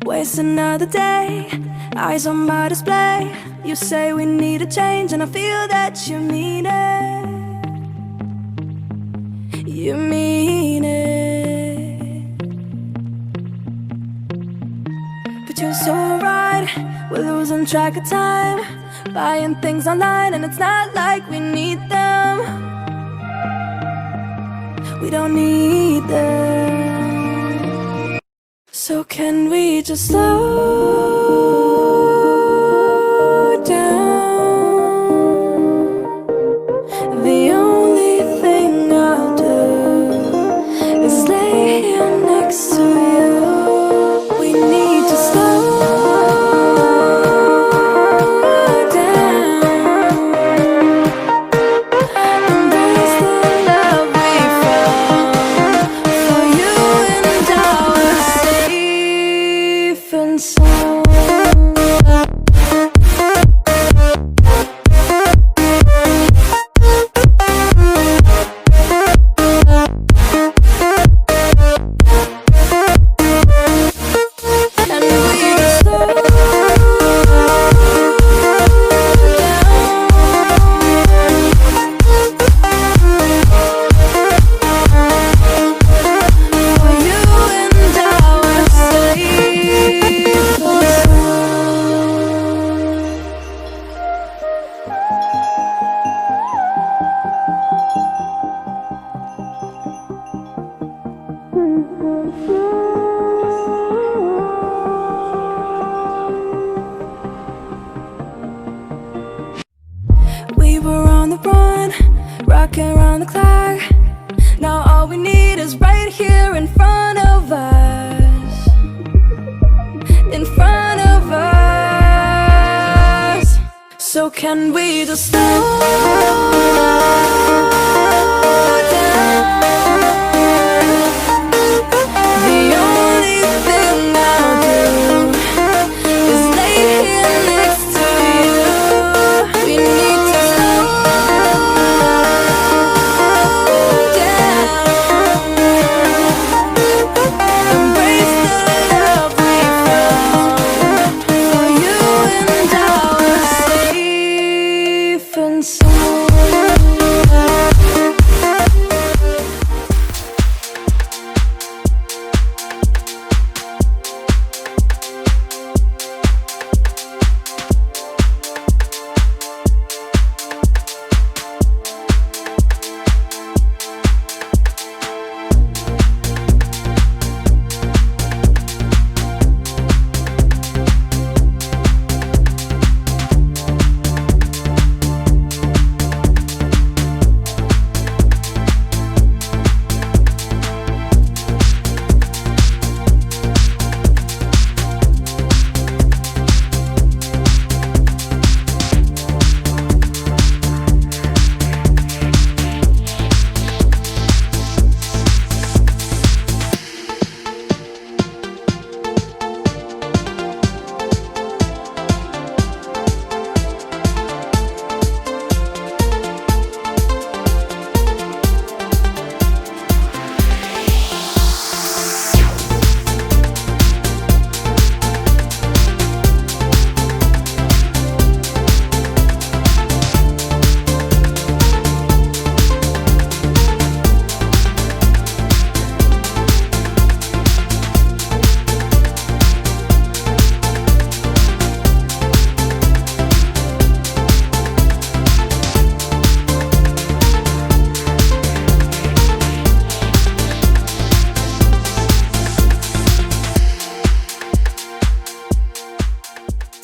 Waste another day, eyes on my display. You say we need a change, and I feel that you mean it. You mean it. But you're so right, we're losing track of time, buying things online, and it's not like we need them. We don't need them. So can we just slow down? The only thing I'll do is lay here next to you. We need to slow down. Embrace the love we found. For you and I were safe and sound. We were on the run, rocking around the clock. Now all we need is right here in front of us. In front of us. So can we just slow down? The only thing I'll do is lay here next to you. We need to slow down. Embrace the love we found. For you and I were safe and sound.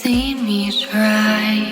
See me try.